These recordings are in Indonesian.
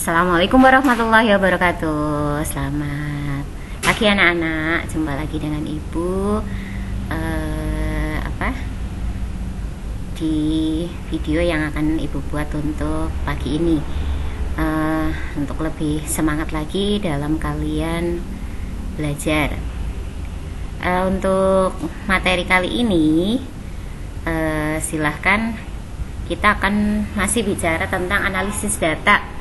Assalamualaikum warahmatullahi wabarakatuh. Selamat pagi anak-anak. Jumpa lagi dengan Ibu di video yang akan Ibu buat untuk pagi ini, untuk lebih semangat lagi dalam kalian belajar. Untuk materi kali ini, silahkan kita akan masih bicara tentang analisis data.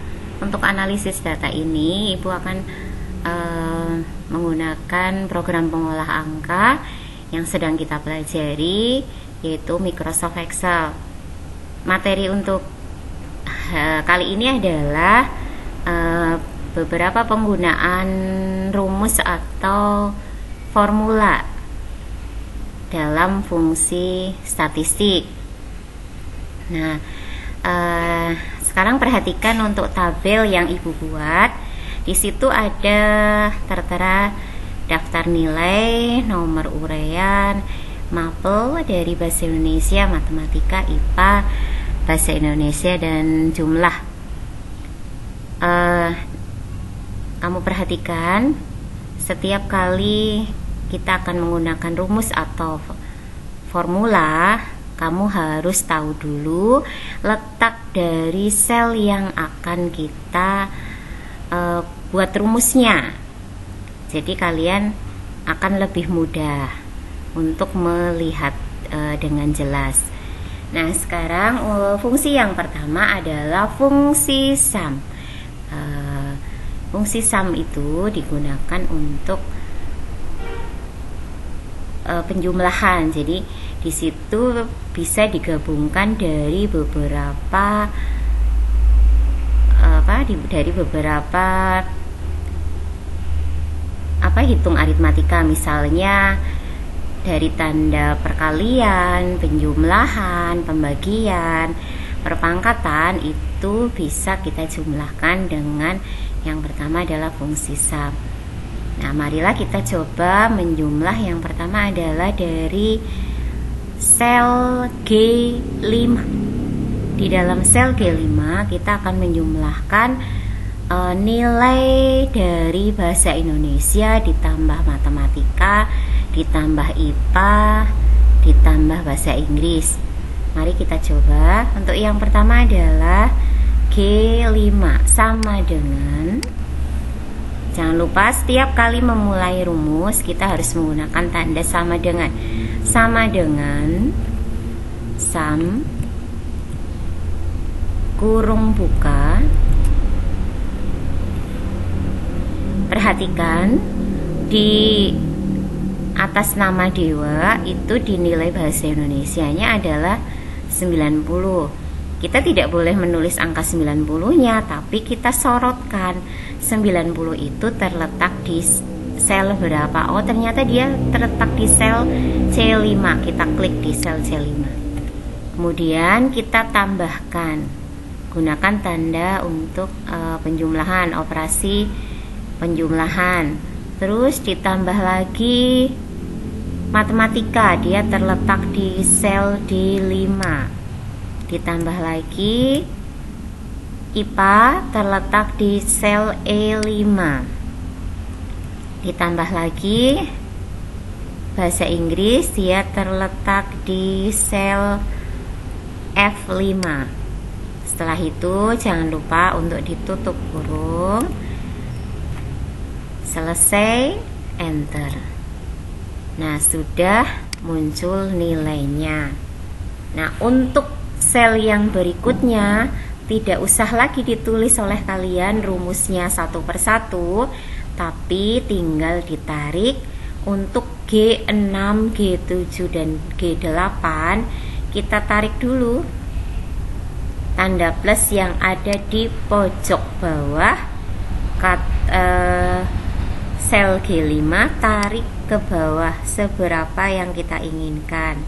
Untuk analisis data ini, Ibu akan menggunakan program pengolah angka yang sedang kita pelajari, yaitu Microsoft Excel. Materi untuk kali ini adalah beberapa penggunaan rumus atau formula dalam fungsi statistik. Nah, sekarang perhatikan untuk tabel yang Ibu buat. Di situ ada tertera daftar nilai, nomor uraian, mapel dari bahasa Indonesia, matematika, IPA, bahasa Indonesia, dan jumlah. Kamu perhatikan, setiap kali kita akan menggunakan rumus atau formula, kamu harus tahu dulu letak dari sel yang akan kita buat rumusnya. Jadi kalian akan lebih mudah untuk melihat dengan jelas. Nah, sekarang fungsi yang pertama adalah fungsi sum. Fungsi sum itu digunakan untuk penjumlahan. Jadi di situ bisa digabungkan dari beberapa hitung aritmatika, misalnya dari tanda perkalian, penjumlahan, pembagian, perpangkatan, itu bisa kita jumlahkan dengan yang pertama adalah fungsi sum. Nah, marilah kita coba menjumlah. Yang pertama adalah dari sel G5. Di dalam sel G5 kita akan menjumlahkan nilai dari bahasa Indonesia ditambah matematika, ditambah IPA, ditambah bahasa Inggris. Mari kita coba. Untuk yang pertama adalah G5 sama dengan, jangan lupa setiap kali memulai rumus kita harus menggunakan tanda sama dengan sum kurung buka. Perhatikan di atas nama dewa itu dinilai bahasa Indonesianya adalah 90. Kita tidak boleh menulis angka 90-nya, tapi kita sorotkan 90 itu terletak di sel berapa. Oh, ternyata dia terletak di sel C5. Kita klik di sel C5. Kemudian kita tambahkan, gunakan tanda untuk penjumlahan, operasi penjumlahan. Terus ditambah lagi matematika, dia terletak di sel D5. Ditambah lagi IPA, terletak di sel E5. Ditambah lagi bahasa Inggris, dia terletak di sel F5. Setelah itu jangan lupa untuk ditutup kurung. Selesai, enter. Nah, sudah muncul nilainya. Nah, untuk sel yang berikutnya tidak usah lagi ditulis oleh kalian rumusnya satu persatu, tapi tinggal ditarik. Untuk G6, G7, dan G8 kita tarik dulu tanda plus yang ada di pojok bawah sel G5, tarik ke bawah seberapa yang kita inginkan,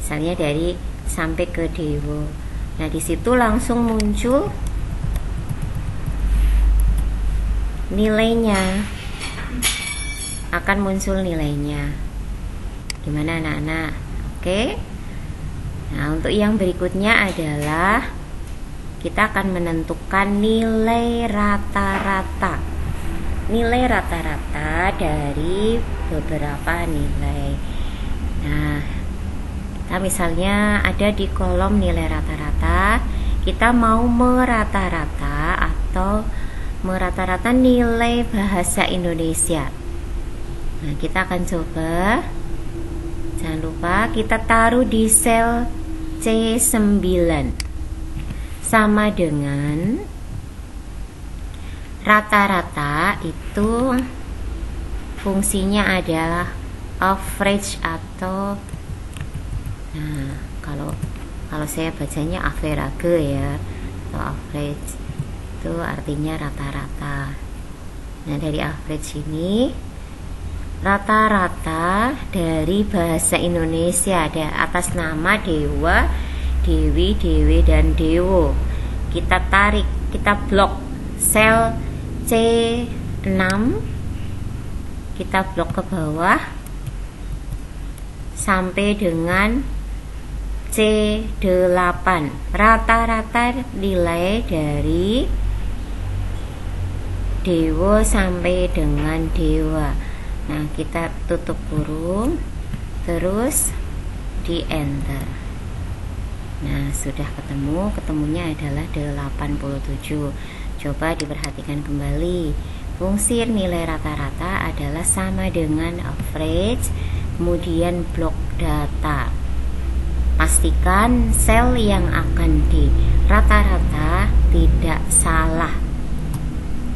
misalnya dari sampai ke dewa. Nah, di situ langsung muncul nilainya, akan muncul nilainya. Gimana anak-anak? Oke. Nah, untuk yang berikutnya adalah kita akan menentukan nilai rata-rata. Nilai rata-rata dari beberapa nilai. Nah, kita misalnya ada di kolom nilai rata-rata, kita mau merata-rata atau merata-rata nilai bahasa Indonesia. Nah, kita akan coba. Jangan lupa kita taruh di sel C9 sama dengan rata-rata itu fungsinya adalah average atau kalau saya bacanya average ya, atau average itu artinya rata-rata. Nah, dari average ini rata-rata dari bahasa Indonesia ada atas nama Dewa, Dewi, Dewe, dan Dewo. Kita tarik, kita blok sel C6, kita blok ke bawah sampai dengan C8. Rata-rata nilai dari Dewo sampai dengan Dewa. Nah, kita tutup kurung, terus di enter. Nah, sudah ketemunya adalah 87. Coba diperhatikan kembali. Fungsi nilai rata-rata adalah sama dengan average, kemudian blok data. Pastikan sel yang akan di rata-rata tidak salah.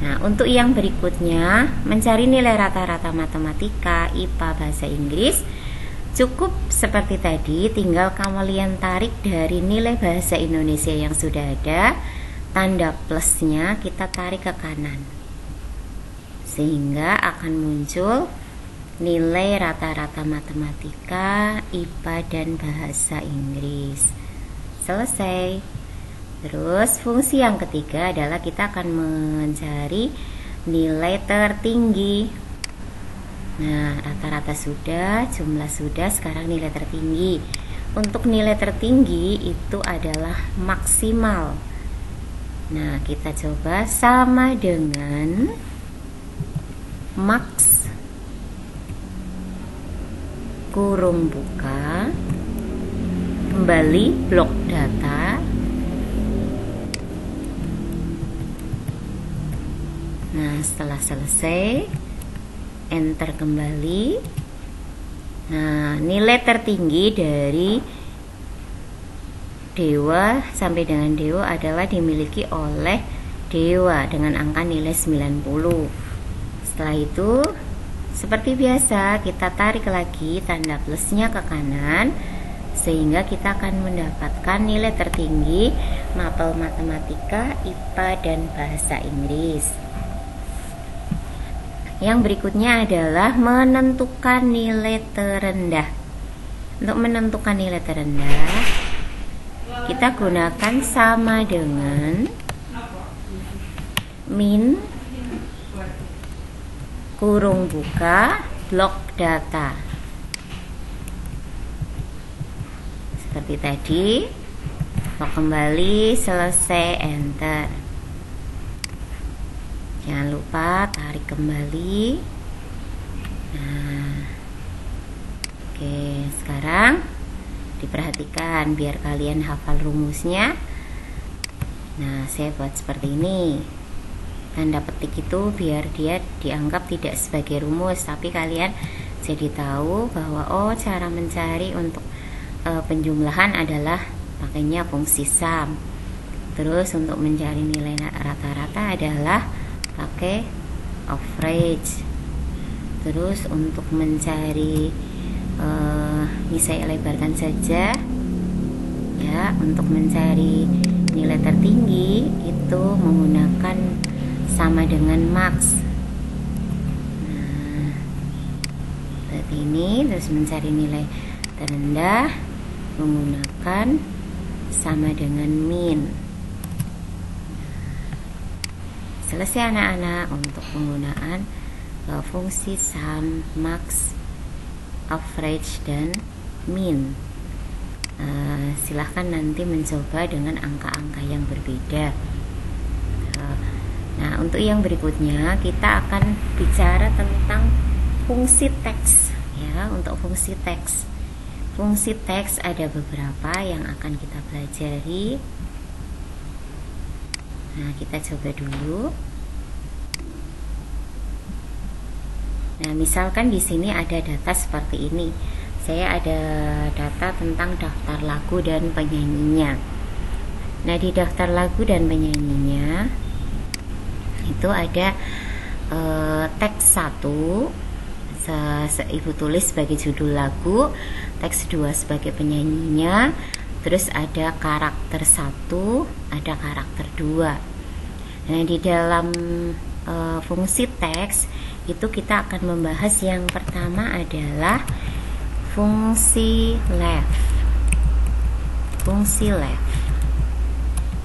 Nah, untuk yang berikutnya, mencari nilai rata-rata matematika, IPA, bahasa Inggris, cukup seperti tadi, tinggal kalian tarik dari nilai bahasa Indonesia yang sudah ada, tanda plusnya kita tarik ke kanan, sehingga akan muncul nilai rata-rata matematika, IPA, dan bahasa Inggris. Selesai. Terus fungsi yang ketiga adalah kita akan mencari nilai tertinggi. Nah, rata-rata sudah, jumlah sudah, sekarang nilai tertinggi. Untuk nilai tertinggi itu adalah maksimal. Nah, kita coba sama dengan max kurung buka, kembali blok data. Nah, setelah selesai, enter kembali. Nah, nilai tertinggi dari Dewa sampai dengan Dewa adalah dimiliki oleh Dewa dengan angka nilai 90. Setelah itu, seperti biasa, kita tarik lagi tanda plusnya ke kanan, sehingga kita akan mendapatkan nilai tertinggi mapel matematika, IPA, dan bahasa Inggris. Yang berikutnya adalah menentukan nilai terendah. Untuk menentukan nilai terendah, kita gunakan sama dengan min kurung buka blok data. Seperti tadi, blok kembali, selesai, enter. Jangan lupa tarik kembali. Nah, oke, sekarang diperhatikan biar kalian hafal rumusnya. Nah, saya buat seperti ini. Tanda petik itu biar dia dianggap tidak sebagai rumus, tapi kalian jadi tahu bahwa cara mencari untuk penjumlahan adalah pakainya fungsi sum. Terus untuk mencari nilai rata-rata adalah pakai average. Terus untuk mencari ini saya lebarkan saja ya, untuk mencari nilai tertinggi itu menggunakan sama dengan max. Nah, seperti ini. Terus mencari nilai terendah menggunakan sama dengan min. Selesai anak-anak untuk penggunaan fungsi sum, max, average, dan min. Silahkan nanti mencoba dengan angka-angka yang berbeda. Nah, untuk yang berikutnya kita akan bicara tentang fungsi teks ya. Untuk fungsi teks ada beberapa yang akan kita pelajari. Nah, kita coba dulu. Nah, misalkan di sini ada data seperti ini. Saya ada data tentang daftar lagu dan penyanyinya. Nah, di daftar lagu dan penyanyinya itu ada teks 1 Ibu tulis sebagai judul lagu, teks 2 sebagai penyanyinya, terus ada karakter 1, ada karakter 2. Nah, di dalam fungsi teks itu kita akan membahas yang pertama adalah fungsi left.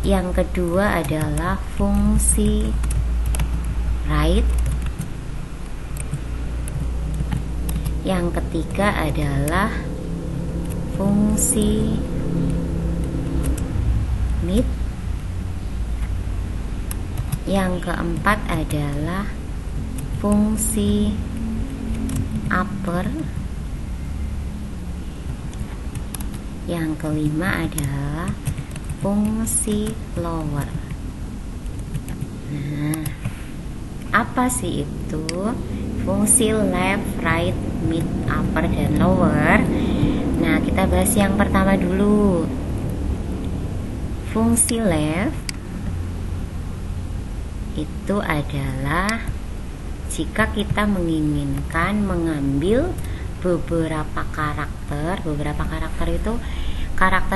Yang kedua adalah fungsi right. Yang ketiga adalah fungsi mid. Yang keempat adalah fungsi upper. Yang kelima adalah fungsi lower. Nah, apa sih itu fungsi left, right, mid, upper, dan lower? Nah, kita bahas yang pertama dulu. Fungsi left itu adalah jika kita menginginkan mengambil beberapa karakter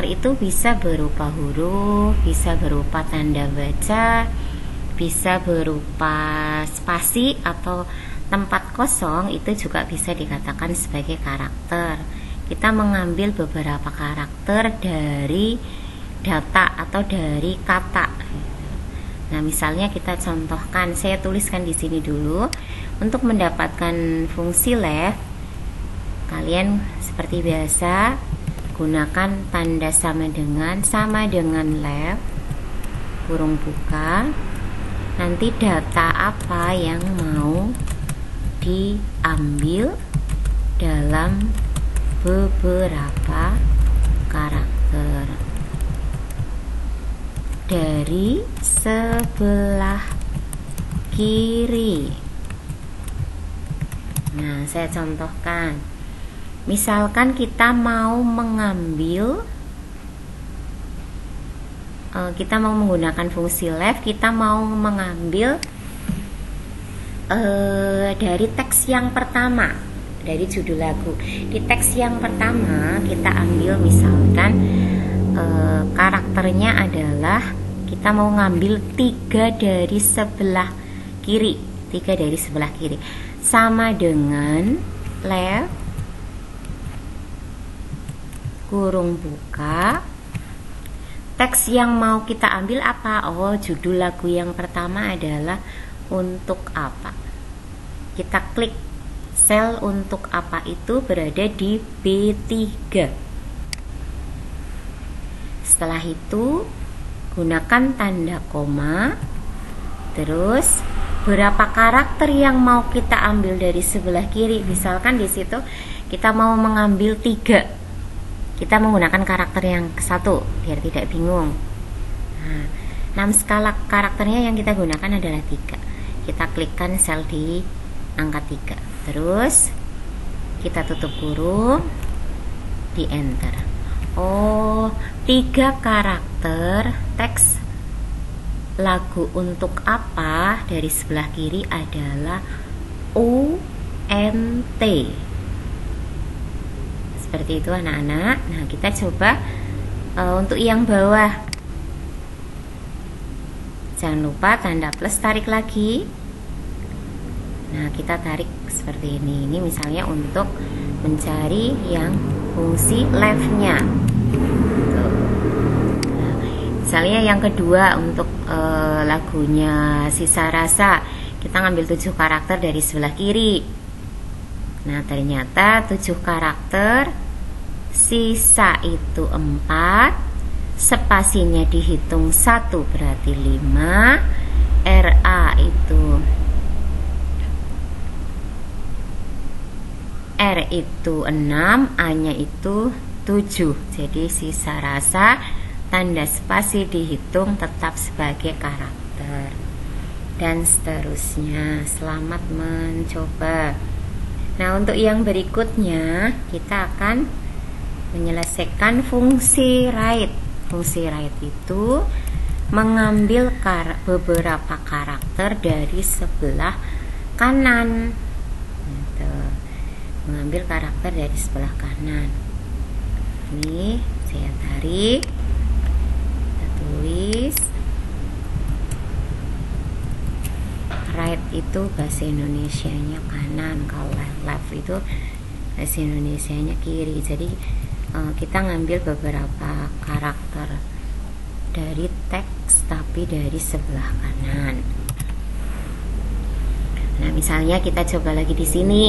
itu bisa berupa huruf, bisa berupa tanda baca, bisa berupa spasi atau tempat kosong, itu juga bisa dikatakan sebagai karakter. Kita mengambil beberapa karakter dari data atau dari kata. Nah, misalnya kita contohkan, saya tuliskan di sini dulu. Untuk mendapatkan fungsi left, kalian seperti biasa gunakan tanda sama dengan left, kurung buka. Nanti data apa yang mau diambil dalam beberapa karakter dari sebelah kiri. Nah, saya contohkan. Misalkan kita mau mengambil, kita mau menggunakan fungsi left, kita mau mengambil dari teks yang pertama, dari judul lagu. Di teks yang pertama kita ambil misalkan karakternya adalah, kita mau ngambil 3 dari sebelah kiri, sama dengan left, kurung buka. Teks yang mau kita ambil apa? Oh, judul lagu yang pertama adalah untuk apa. Kita klik sel untuk apa itu berada di B3. Setelah itu gunakan tanda koma. Terus berapa karakter yang mau kita ambil dari sebelah kiri? Misalkan di situ kita mau mengambil 3. Kita menggunakan karakter yang satu biar tidak bingung. Nah, 6 skala karakternya yang kita gunakan adalah 3. Kita klikkan sel di angka 3. Terus kita tutup kurung, di enter. Oh, 3 karakter teks lagu untuk apa dari sebelah kiri adalah UNT. Seperti itu anak-anak. Nah, kita coba untuk yang bawah. Jangan lupa tanda plus, tarik lagi. Nah, kita tarik seperti ini. Ini misalnya untuk mencari yang fungsi left-nya. Nah, misalnya yang kedua untuk lagunya Sisa Rasa, kita ngambil 7 karakter dari sebelah kiri. Nah, ternyata 7 karakter sisa itu 4, spasinya dihitung 1 berarti 5, RA itu R itu 6, A nya itu 7. Jadi sisa rasa tanda spasi dihitung tetap sebagai karakter, dan seterusnya. Selamat mencoba. Nah, untuk yang berikutnya kita akan menyelesaikan fungsi right. Fungsi right itu mengambil beberapa karakter dari sebelah kanan. Gitu. Mengambil karakter dari sebelah kanan. Ini saya tarik, kita tulis. Right itu bahasa Indonesianya kanan, kalau left itu bahasa Indonesianya kiri. Jadi kita ngambil beberapa karakter dari teks tapi dari sebelah kanan. Nah, misalnya kita coba lagi di sini.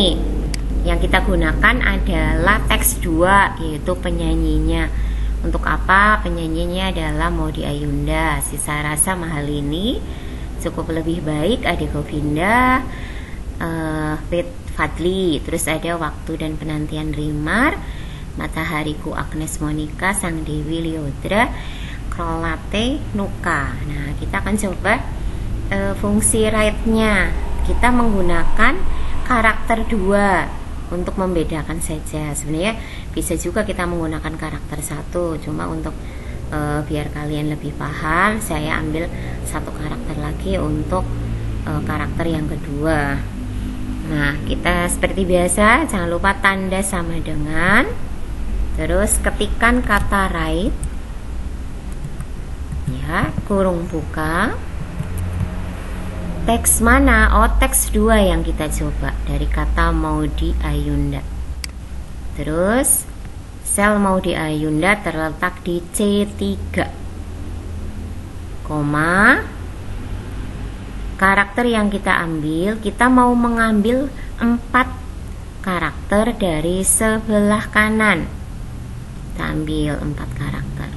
Yang kita gunakan adalah teks 2, yaitu penyanyinya. Untuk apa? Penyanyinya adalah Maudy Ayunda. Sisa rasa mahal ini, cukup lebih baik Ade Govinda, Pit Fadli. Terus ada Waktu dan Penantian Rimar, Matahariku Agnes Monica, Sang Dewi Lyodra, Krolate Nuka. Nah, kita akan coba fungsi right-nya. Kita menggunakan karakter 2 untuk membedakan saja. Sebenarnya bisa juga kita menggunakan karakter 1, cuma untuk biar kalian lebih paham, saya ambil 1 karakter lagi untuk karakter yang kedua. Nah, kita seperti biasa jangan lupa tanda sama dengan, terus ketikkan kata right, ya, kurung buka. Teks mana? Oh, teks 2 yang kita coba dari kata Maudy Ayunda. Terus sel Maudy Ayunda terletak di C3, koma. Karakter yang kita ambil, kita mau mengambil 4 karakter dari sebelah kanan. Kita ambil 4 karakter.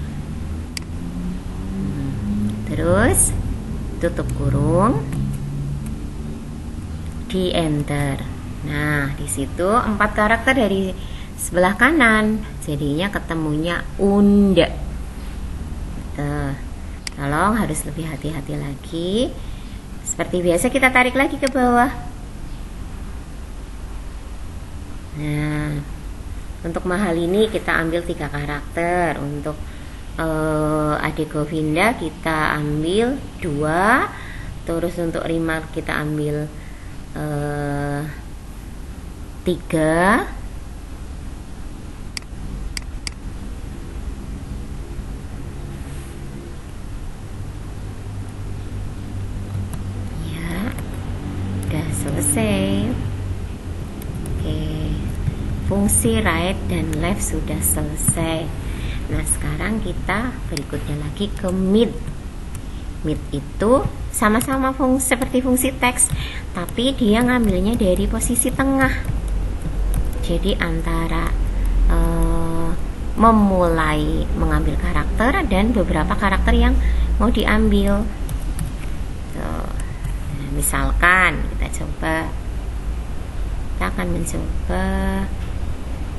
Terus tutup kurung, di enter. Nah, di situ 4 karakter dari sebelah kanan, jadinya ketemunya unda. Tolong harus lebih hati-hati lagi. Seperti biasa kita tarik lagi ke bawah. Nah, untuk mahal ini kita ambil 3 karakter. Untuk Ade Govinda kita ambil 2. Terus untuk Rimar kita ambil 3. Ya, udah selesai. Oke, fungsi right dan left sudah selesai. Nah, sekarang kita berikutnya lagi ke mid. Mid itu sama-sama seperti fungsi teks, tapi dia ngambilnya dari posisi tengah. Jadi antara memulai mengambil karakter dan beberapa karakter yang mau diambil. Tuh. Nah, misalkan kita coba, kita akan mencoba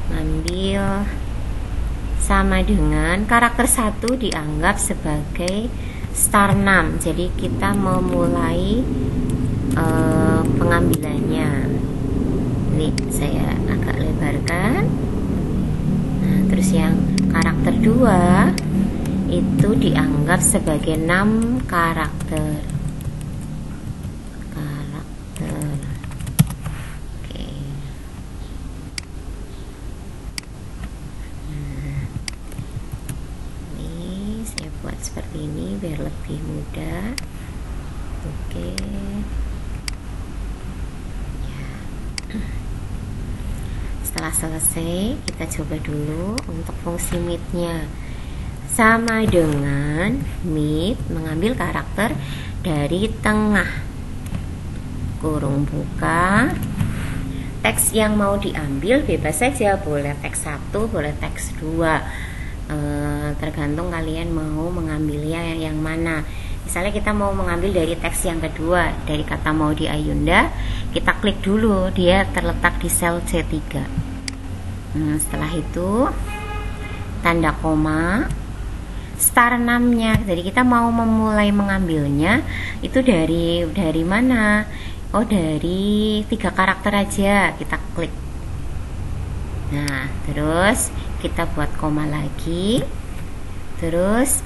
ngambil sama dengan karakter 1 dianggap sebagai star 6. Jadi kita memulai pengambilannya. Ini saya agak lebarkan. Nah, terus yang karakter 2 itu dianggap sebagai 6 karakter. Oke. Nah, ini saya buat seperti ini biar lebih mudah. Oke. Ya. Setelah selesai, kita coba dulu untuk fungsi mid-nya. Sama dengan mid mengambil karakter dari tengah. Kurung buka. teks yang mau diambil bebas saja, boleh teks 1, boleh teks 2, tergantung kalian mau mengambilnya yang mana. Misalnya kita mau mengambil dari teks yang kedua, dari kata Maudy Ayunda, kita klik dulu, dia terletak di sel C3. Setelah itu tanda koma, star 6-nya. Jadi kita mau memulai mengambilnya itu dari mana? Oh, dari 3 karakter aja, kita klik. Nah, terus kita buat koma lagi. Terus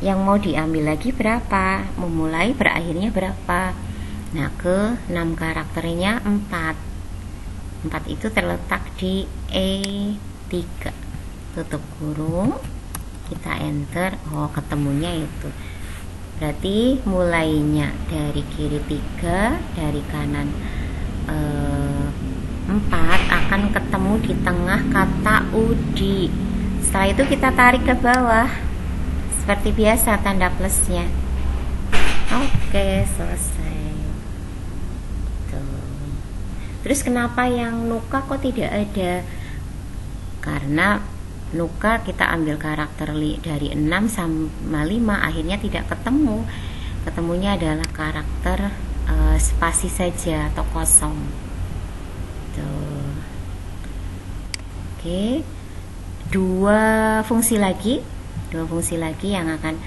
yang mau diambil lagi berapa? Memulai berakhirnya berapa? Nah, ke 6 karakternya 4. 4 itu terletak di E3. Tutup kurung, kita enter. Oh, ketemunya itu. Berarti mulainya dari kiri 3, dari kanan 4, akan ketemu di tengah kata Udi. Setelah itu kita tarik ke bawah seperti biasa, tanda plusnya. Oke, selesai. Tuh. Terus kenapa yang nuka kok tidak ada? Karena nuka kita ambil karakter dari 6 sama 5, akhirnya tidak ketemu. Ketemunya adalah karakter spasi saja atau kosong. Tuh. Oke, dua fungsi lagi yang akan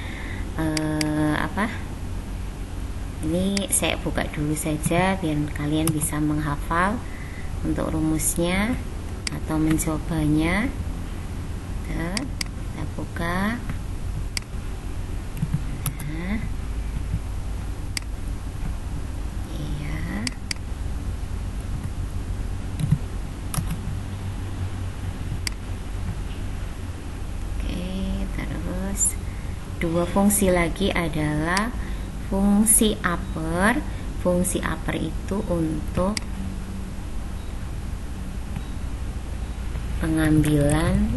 ini saya buka dulu saja biar kalian bisa menghafal untuk rumusnya atau mencobanya. Kita buka. Iya. Dua fungsi lagi adalah fungsi upper. Fungsi upper itu untuk pengambilan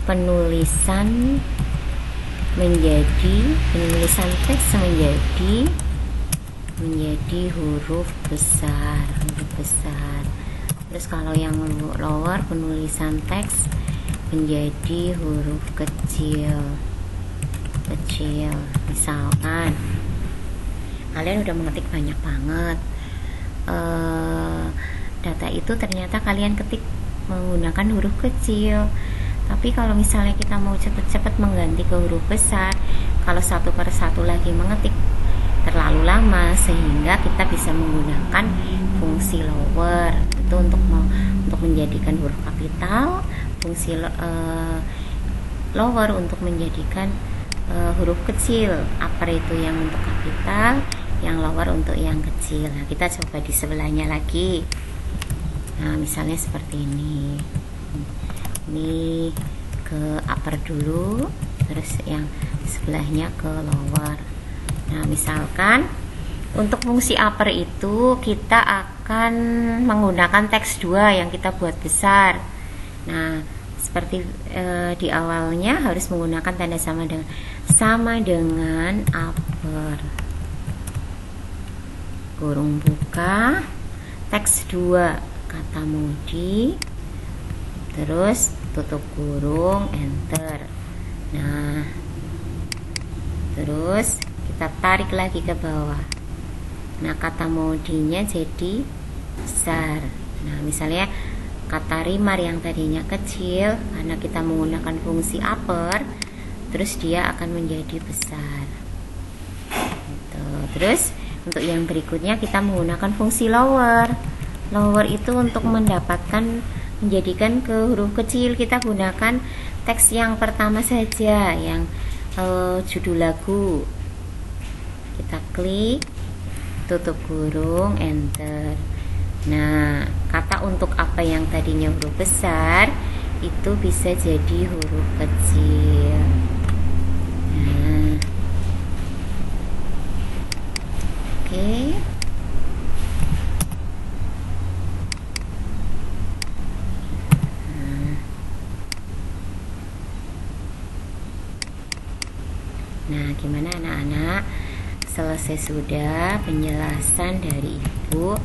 penulisan teks menjadi huruf besar. Terus kalau yang lower, penulisan teks menjadi huruf kecil. Misalkan kalian udah mengetik banyak banget data itu, ternyata kalian ketik menggunakan huruf kecil, tapi kalau misalnya kita mau cepet-cepet mengganti ke huruf besar, kalau satu per satu lagi mengetik terlalu lama, sehingga kita bisa menggunakan fungsi lower itu untuk menjadikan huruf kapital, fungsi lower untuk menjadikan huruf kecil. Upper itu yang untuk kapital, yang lower untuk yang kecil. Nah, kita coba di sebelahnya lagi. Nah, misalnya seperti ini ke upper dulu, terus yang sebelahnya ke lower. Nah, misalkan untuk fungsi upper itu kita akan menggunakan teks 2 yang kita buat besar. Nah, seperti di awalnya harus menggunakan tanda sama dengan upper. Kurung buka, teks 2 kata Maudy, terus tutup kurung, enter. Nah, terus kita tarik lagi ke bawah. Nah, kata Maudy-nya jadi besar. Nah, misalnya kata rimar yang tadinya kecil, karena kita menggunakan fungsi upper, terus dia akan menjadi besar gitu. Terus untuk yang berikutnya kita menggunakan fungsi lower. Lower itu untuk menjadikan ke huruf kecil, kita gunakan teks yang pertama saja, yang judul lagu. Kita klik, tutup kurung, enter. Nah, kata untuk apa yang tadinya huruf besar itu bisa jadi huruf kecil. Nah, oke. Nah, gimana anak-anak? Selesai sudah penjelasan dari Ibu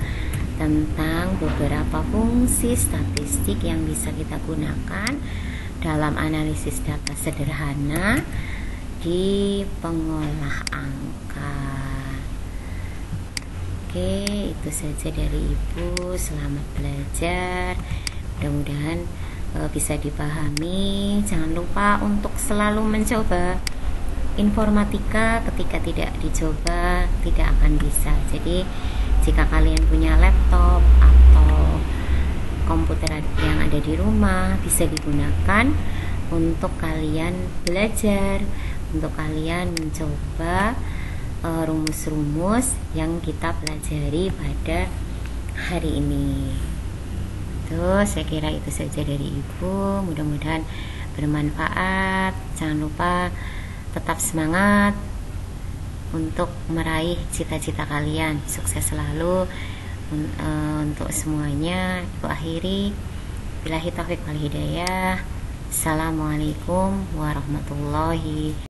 tentang beberapa fungsi statistik yang bisa kita gunakan dalam analisis data sederhana di pengolah angka. Oke, itu saja dari Ibu. Selamat belajar. Mudah-mudahan bisa dipahami. Jangan lupa untuk selalu mencoba. Informatika ketika tidak dicoba tidak akan bisa. Jadi jika kalian punya laptop atau komputer yang ada di rumah, bisa digunakan untuk kalian belajar, untuk kalian mencoba rumus-rumus yang kita pelajari pada hari ini. Saya kira itu saja dari Ibu. Mudah-mudahan bermanfaat. Jangan lupa tetap semangat untuk meraih cita-cita kalian. Sukses selalu untuk semuanya. Ibu akhiri, billahi taufiq wal hidayah. Assalamualaikum warahmatullahi